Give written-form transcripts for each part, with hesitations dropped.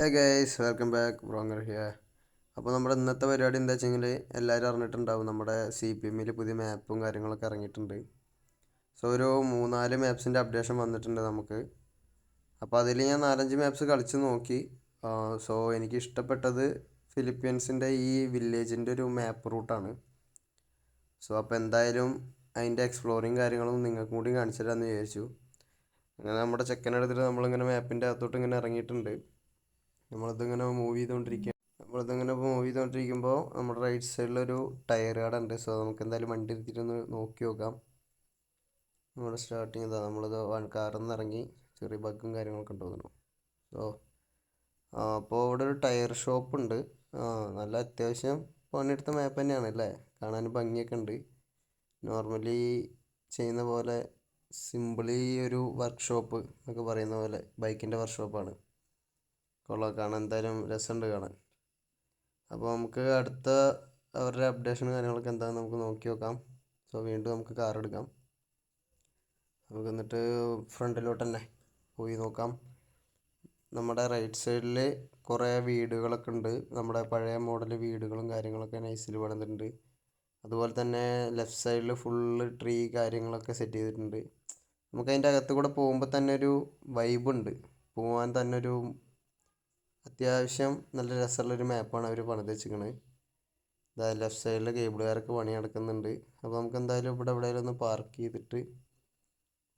Hey guys, welcome back. Bronger here. അപ്പോൾ നമ്മുടെ ഇന്നത്തെ പരിപാടി എന്താ വെച്ചെങ്കിൽ എല്ലാവരും അറിഞ്ഞിട്ടുണ്ടാവും, നമ്മുടെ CPM-ൽ പുതിയ മാപ്പും കാര്യങ്ങളൊക്കെ ഇറങ്ങിയിട്ടുണ്ട്. സോ ഒരു 3-4 മാപ്സിൻ്റെ അപ്ഡേഷൻ വന്നിട്ടുണ്ട് നമുക്ക്. അപ്പോൾ അതിൽ ഞാൻ 4-5 മാപ്സ് കളിച്ച് നോക്കി. സോ എനിക്ക് ഇഷ്ടപ്പെട്ടത് ഫിലിപ്പീൻസിൻ്റെ ഈ വില്ലേജിൻ്റെ ഒരു മാപ്പ് റൂട്ടാണ്. സോ അപ്പോൾ എന്തായാലും അതിൻ്റെ എക്സ്പ്ലോറിങ് കാര്യങ്ങളും നിങ്ങൾക്കും കൂടി കാണിച്ചു തരാമെന്ന് വിചാരിച്ചു. അങ്ങനെ നമ്മുടെ ചെക്കനെടുത്തിട്ട് നമ്മളിങ്ങനെ മാപ്പിൻ്റെ അകത്തോട്ട് ഇങ്ങനെ ഇറങ്ങിയിട്ടുണ്ട്. നമ്മളിതിങ്ങനെ മൂവ് ചെയ്തുകൊണ്ടിരിക്കുമ്പോൾ നമ്മുടെ റൈറ്റ് സൈഡിലൊരു ടയർ കട ഉണ്ട്. സോ നമുക്ക് എന്തായാലും വണ്ടി എടുത്തിട്ടൊന്ന് നോക്കി നോക്കാം. നമ്മുടെ സ്റ്റാർട്ടിങ് ഇതാ, നമ്മളിത് കാറിൽ നിന്ന് ഇറങ്ങി. ചെറിയ ബഗ്ഗും കാര്യങ്ങളൊക്കെ ഉണ്ടോന്നു. സോ അപ്പോൾ ഇവിടെ ഒരു ടയർ ഷോപ്പ് ഉണ്ട്. നല്ല അത്യാവശ്യം പണിയെടുത്ത മാപ്പ് തന്നെയാണ് അല്ലേ, കാണാൻ ഭംഗിയൊക്കെ ഉണ്ട്. നോർമലി ചെയ്യുന്ന പോലെ സിമ്പിളി ഒരു വർക്ക്ഷോപ്പ് എന്നൊക്കെ പറയുന്ന പോലെ ബൈക്കിൻ്റെ വർക്ക്ഷോപ്പാണ്. കൊള്ളാം, കാണാൻ എന്തായാലും രസമുണ്ട് കാണാൻ. അപ്പോൾ നമുക്ക് അടുത്ത അവരുടെ അപ്ഡേഷനും കാര്യങ്ങളൊക്കെ എന്താണെന്ന് നമുക്ക് നോക്കി നോക്കാം. സോ വീണ്ടും നമുക്ക് കാർ എടുക്കാം. നമുക്ക് എന്നിട്ട് ഫ്രണ്ടിലോട്ട് തന്നെ പോയി നോക്കാം. നമ്മുടെ റൈറ്റ് സൈഡിൽ കുറേ വീടുകളൊക്കെ ഉണ്ട്. നമ്മുടെ പഴയ മോഡൽ വീടുകളും കാര്യങ്ങളൊക്കെ നൈസിൽ പണിതിട്ടുണ്ട്. അതുപോലെ തന്നെ ലെഫ്റ്റ് സൈഡിൽ ഫുള്ള് ട്രീ കാര്യങ്ങളൊക്കെ സെറ്റ് ചെയ്തിട്ടുണ്ട്. നമുക്ക് അതിൻ്റെ അകത്ത് കൂടെ പോകുമ്പോൾ തന്നെ ഒരു വൈബുണ്ട്. പോകാൻ തന്നെ ഒരു അത്യാവശ്യം നല്ല രസമുള്ളൊരു മാപ്പാണ് അവർ പണിത് വെച്ചിരിക്കുന്നത്. ലെഫ്റ്റ് സൈഡിൽ കേബിൾ കാരൊക്കെ പണി നടക്കുന്നുണ്ട്. അപ്പോൾ നമുക്ക് എന്തായാലും ഇവിടെ എവിടെയെങ്കിലും ഒന്ന് പാർക്ക് ചെയ്തിട്ട്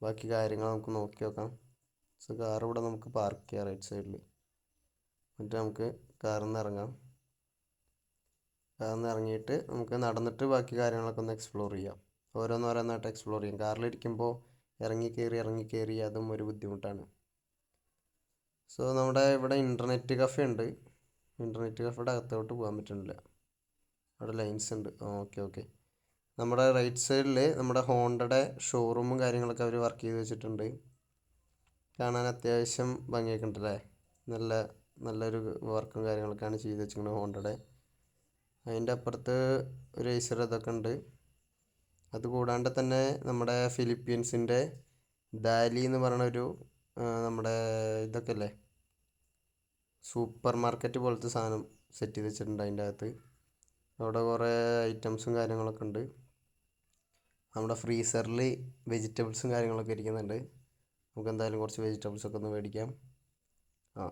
ബാക്കി കാര്യങ്ങൾ നമുക്ക് നോക്കി നോക്കാം. സോ കാർ ഇവിടെ നമുക്ക് പാർക്ക് ചെയ്യാം റൈറ്റ് സൈഡിൽ. എന്നിട്ട് നമുക്ക് കാറിൽ നിന്ന് ഇറങ്ങാം. കാറിൽ നിന്ന് ഇറങ്ങിയിട്ട് നമുക്ക് നടന്നിട്ട് ബാക്കി കാര്യങ്ങളൊക്കെ ഒന്ന് എക്സ്പ്ലോർ ചെയ്യാം. ഓരോന്നോരോന്നായിട്ട് എക്സ്പ്ലോർ ചെയ്യാം. കാറിലിരിക്കുമ്പോൾ ഇറങ്ങി കയറി അതും ഒരു ബുദ്ധിമുട്ടാണ്. സോ നമ്മുടെ ഇവിടെ ഇൻ്റർനെറ്റ് കഫേ ഉണ്ട്. ഇൻ്റർനെറ്റ് കഫേയുടെ അകത്തോട്ട് പോകാൻ പറ്റുന്നില്ല, അവിടെ ലൈൻസ് ഉണ്ട്. ഓക്കെ. നമ്മുടെ റൈറ്റ് സൈഡിൽ നമ്മുടെ ഹോണ്ടയുടെ ഷോറൂമും കാര്യങ്ങളൊക്കെ അവർ വർക്ക് ചെയ്ത് വെച്ചിട്ടുണ്ട്. കാണാൻ അത്യാവശ്യം ഭംഗിയൊക്കെ ഉണ്ടല്ലേ. നല്ലൊരു വർക്കും കാര്യങ്ങളൊക്കെയാണ് ചെയ്ത് വെച്ചിരിക്കുന്നത് ഹോണ്ടയുടെ. അതിൻ്റെ അപ്പുറത്ത് ഒരു ഏസർ ഇതൊക്കെ ഉണ്ട്. അതുകൂടാണ്ട് തന്നെ നമ്മുടെ ഫിലിപ്പീൻസിൻ്റെ ദാലി എന്ന് പറയുന്നൊരു നമ്മുടെ ഇതൊക്കെ അല്ലേ, സൂപ്പർ മാർക്കറ്റ് പോലത്തെ സാധനം സെറ്റ് ചെയ്ത് വെച്ചിട്ടുണ്ട് അതിൻ്റെ അകത്ത്. അവിടെ കുറേ ഐറ്റംസും കാര്യങ്ങളൊക്കെ ഉണ്ട്. നമ്മുടെ ഫ്രീസറിൽ വെജിറ്റബിൾസും കാര്യങ്ങളൊക്കെ ഇരിക്കുന്നുണ്ട്. നമുക്ക് എന്തായാലും കുറച്ച് വെജിറ്റബിൾസൊക്കെ ഒന്ന് മേടിക്കാം.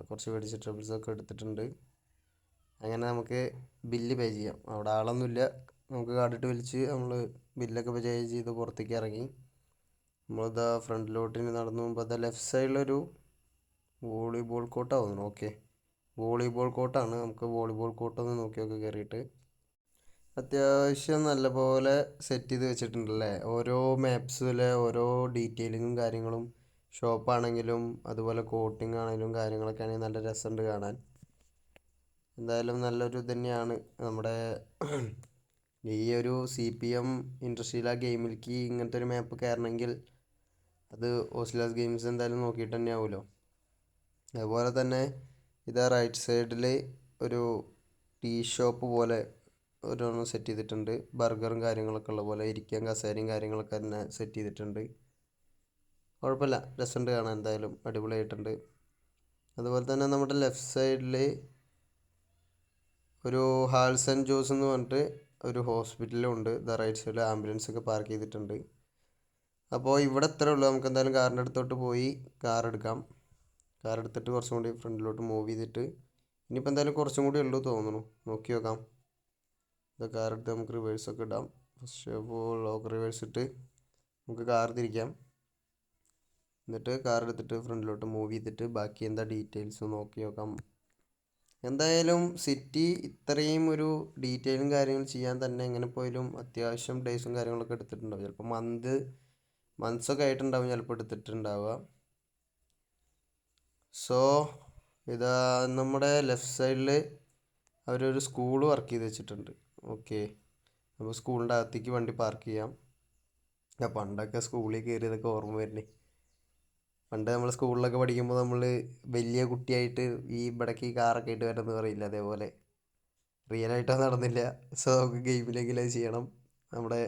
കുറച്ച് വെജിറ്റബിൾസൊക്കെ എടുത്തിട്ടുണ്ട്. അങ്ങനെ നമുക്ക് ബില്ല് പേ ചെയ്യാം. അവിടെ ആളൊന്നുമില്ല. നമുക്ക് കാർഡിട്ട് വലിച്ച് നമ്മൾ ബില്ലൊക്കെ പേ ചെയ്ത് പുറത്തേക്ക് ഇറങ്ങി. നമ്മളിതാ ഫ്രണ്ടിലോട്ട് നടന്നു പോകുമ്പോൾ ലെഫ്റ്റ് സൈഡിലൊരു വോളിബോൾ കോർട്ടാവുന്നു. ഓക്കെ, വോളിബോൾ കോർട്ടാണ്. നമുക്ക് വോളിബോൾ കോർട്ടൊന്ന് നോക്കിയൊക്കെ കയറിയിട്ട് അത്യാവശ്യം നല്ലപോലെ സെറ്റ് ചെയ്ത് വെച്ചിട്ടുണ്ടല്ലേ. ഓരോ മാപ്സിലെ ഓരോ ഡീറ്റെയിലിങ്ങും കാര്യങ്ങളും, ഷോപ്പാണെങ്കിലും അതുപോലെ കോട്ടിങ് ആണെങ്കിലും കാര്യങ്ങളൊക്കെ ആണെങ്കിൽ നല്ല രസമുണ്ട് കാണാൻ. എന്തായാലും നല്ലൊരു ഇത് തന്നെയാണ്. നമ്മുടെ ഈ ഒരു CPM ഇൻഡസ്ട്രിയൽ ഗെയിമിലേക്ക് ഇങ്ങനത്തെ ഒരു മാപ്പ് കയറണമെങ്കിൽ അത് ഓസ്ലാസ് ഗെയിംസ് എന്തായാലും നോക്കിയിട്ട് തന്നെ ആവുമല്ലോ. അതുപോലെ തന്നെ ഇതാ റൈറ്റ് സൈഡിൽ ഒരു ടീ ഷോപ്പ് പോലെ ഓരോന്നും സെറ്റ് ചെയ്തിട്ടുണ്ട്. ബർഗറും കാര്യങ്ങളൊക്കെ ഉള്ള പോലെ ഇരിക്കാൻ കസേരയും കാര്യങ്ങളൊക്കെ തന്നെ സെറ്റ് ചെയ്തിട്ടുണ്ട്. കുഴപ്പമില്ല, രസമുണ്ട് കാണാൻ, എന്തായാലും അടിപൊളിയായിട്ടുണ്ട്. അതുപോലെ തന്നെ നമ്മുടെ ലെഫ്റ്റ് സൈഡിൽ ഒരു ഹാൾസ് ആൻഡ് ജോസ് എന്ന് പറഞ്ഞിട്ട് ഒരു ഹോസ്പിറ്റലും ഉണ്ട്. റൈറ്റ് സൈഡിൽ ആംബുലൻസ് ഒക്കെ പാർക്ക് ചെയ്തിട്ടുണ്ട്. അപ്പോൾ ഇവിടെ ഇത്രേ ഉള്ളൂ. നമുക്ക് എന്തായാലും കാറിൻ്റെ അടുത്തോട്ട് പോയി കാർ എടുക്കാം. കാർ എടുത്തിട്ട് കുറച്ചും കൂടി ഫ്രണ്ടിലോട്ട് മൂവ് ചെയ്തിട്ട് ഇനിയിപ്പോൾ എന്തായാലും കുറച്ചും കൂടി ഉള്ളൂ തോന്നുന്നു, നോക്കി നോക്കാം. ഇത് കാർ എടുത്ത് നമുക്ക് റിവേഴ്സൊക്കെ ഇടാം. First of all lock reverse ഇട്ട് നമുക്ക് കാർ തിരിക്കാം. എന്നിട്ട് കാർ എടുത്തിട്ട് ഫ്രണ്ടിലോട്ട് മൂവ് ചെയ്തിട്ട് ബാക്കി എന്താ ഡീറ്റെയിൽസ് നോക്കി നോക്കാം. എന്തായാലും സിറ്റി ഇത്രയും ഒരു ഡീറ്റെയിലും കാര്യങ്ങളും ചെയ്യാൻ തന്നെ എങ്ങനെ പോയാലും അത്യാവശ്യം ഡേയ്സും കാര്യങ്ങളൊക്കെ എടുത്തിട്ടുണ്ടാവും. ചിലപ്പോൾ മന്ത്സൊക്കെ ആയിട്ടുണ്ടാവും ചിലപ്പോൾ എടുത്തിട്ടുണ്ടാവുക. സോ ഇതാ നമ്മുടെ ലെഫ്റ്റ് സൈഡിൽ അവരൊരു സ്കൂൾ വർക്ക് ചെയ്ത് വെച്ചിട്ടുണ്ട്. ഓക്കെ, അപ്പോൾ സ്കൂളിൻ്റെ അകത്തേക്ക് വണ്ടി പാർക്ക് ചെയ്യാം. പണ്ടൊക്കെ സ്കൂളിൽ കയറിയതൊക്കെ ഓർമ്മ വരുന്നേ. പണ്ട് നമ്മൾ സ്കൂളിലൊക്കെ പഠിക്കുമ്പോൾ നമ്മൾ വലിയ കുട്ടിയായിട്ട് ഇവിടേക്ക് ഈ കാറൊക്കെ ആയിട്ട് വരണമെന്ന് പറയില്ല, അതേപോലെ റിയലായിട്ടൊന്നും നടന്നില്ല. സോ നമുക്ക് ഗെയിമിലെങ്കിലും അത് ചെയ്യണം. നമ്മുടെ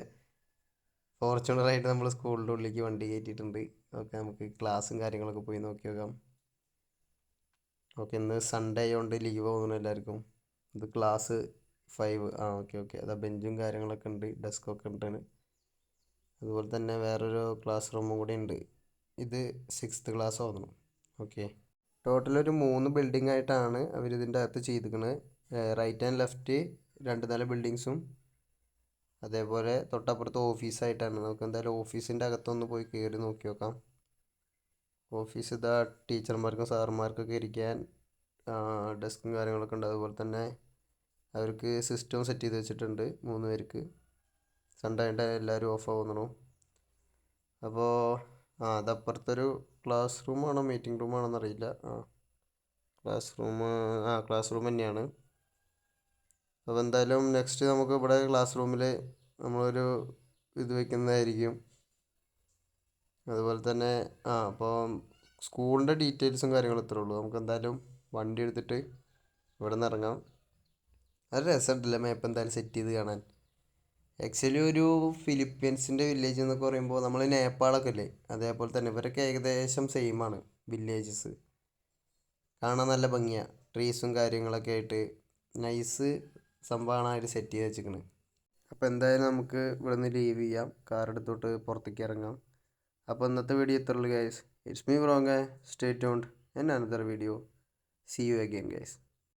ഫോർച്യൂണറായിട്ട് നമ്മൾ സ്കൂളിൻ്റെ ഉള്ളിലേക്ക് വണ്ടി കയറ്റിയിട്ടുണ്ട്. ഓക്കെ, നമുക്ക് ക്ലാസ്സും കാര്യങ്ങളൊക്കെ പോയി നോക്കി നോക്കാം. ഓക്കെ, ഇന്ന് സൺഡേ ആയതുകൊണ്ട് ലീവ് പോകുന്നു എല്ലാവർക്കും. ഇത് ക്ലാസ് 5. Okay okay. അതാ ബെഞ്ചും കാര്യങ്ങളൊക്കെ ഉണ്ട്, ഡെസ്കൊക്കെ ഉണ്ട്. അതുപോലെ തന്നെ വേറൊരു ക്ലാസ് റൂമും കൂടി ഉണ്ട്. ഇത് 6th ക്ലാസ് തോന്നുന്നു. ഓക്കെ, ടോട്ടൽ ഒരു 3 ബിൽഡിംഗ് ആയിട്ടാണ് അവരിതിൻ്റെ അകത്ത് ചെയ്തിരിക്കുന്നത്. റൈറ്റ് ആൻഡ് ലെഫ്റ്റ് 2 നില ബിൽഡിങ്സും, അതേപോലെ തൊട്ടപ്പുറത്ത് ഓഫീസായിട്ടാണ്. നമുക്ക് എന്തായാലും ഓഫീസിൻ്റെ അകത്തൊന്ന് പോയി കയറി നോക്കി നോക്കാം. ഓഫീസ് ഇതാ, ടീച്ചർമാർക്കും സാറന്മാർക്കൊക്കെ ഇരിക്കാൻ ഡെസ്കും കാര്യങ്ങളൊക്കെ ഉണ്ട്. അതുപോലെ തന്നെ അവർക്ക് സിസ്റ്റം സെറ്റ് ചെയ്ത് വെച്ചിട്ടുണ്ട് 3 പേർക്ക്. സൺഡേ ആയിട്ട് എല്ലാവരും ഓഫ് ആവുന്നു. അപ്പോൾ അതപ്പുറത്തൊരു ക്ലാസ് റൂമാണോ മീറ്റിംഗ് റൂമാണോന്ന് അറിയില്ല. ക്ലാസ് റൂം തന്നെയാണ്. അപ്പോൾ എന്തായാലും നെക്സ്റ്റ് നമുക്ക് ഇവിടെ ക്ലാസ് റൂമിൽ നമ്മളൊരു ഇത് വയ്ക്കുന്നതായിരിക്കും. അതുപോലെ തന്നെ അപ്പോൾ സ്കൂളിൻ്റെ ഡീറ്റെയിൽസും കാര്യങ്ങളും ഇത്രേ ഉള്ളൂ. നമുക്ക് എന്തായാലും വണ്ടി എടുത്തിട്ട് ഇവിടെ നിന്ന് ഇറങ്ങാം. അത് രസമുണ്ടല്ലേ മാപ്പ് എന്തായാലും സെറ്റ് ചെയ്ത് കാണാൻ. ആക്ച്വലി ഒരു ഫിലിപ്പീൻസിൻ്റെ വില്ലേജ് എന്നൊക്കെ പറയുമ്പോൾ നമ്മൾ നേപ്പാളൊക്കെ അല്ലേ, അതേപോലെ തന്നെ ഇവരൊക്കെ ഏകദേശം സെയിമാണ് വില്ലേജസ്. കാണാൻ നല്ല ഭംഗിയാണ്, ട്രീസും കാര്യങ്ങളൊക്കെ ആയിട്ട് നൈസ് സംഭവമാണ് അവർ സെറ്റ് ചെയ്ത് വെച്ചിരിക്കുന്നത്. അപ്പോൾ എന്തായാലും നമുക്ക് ഇവിടെ നിന്ന് ലീവ് ചെയ്യാം, കാർ എടുത്തോട്ട് പുറത്തേക്ക് ഇറങ്ങാം. അപ്പോൾ ഇന്നത്തെ വീഡിയോ ഇത്രയുള്ളൂ guys. It's me Wrong. Stay tuned in another video. See you again guys.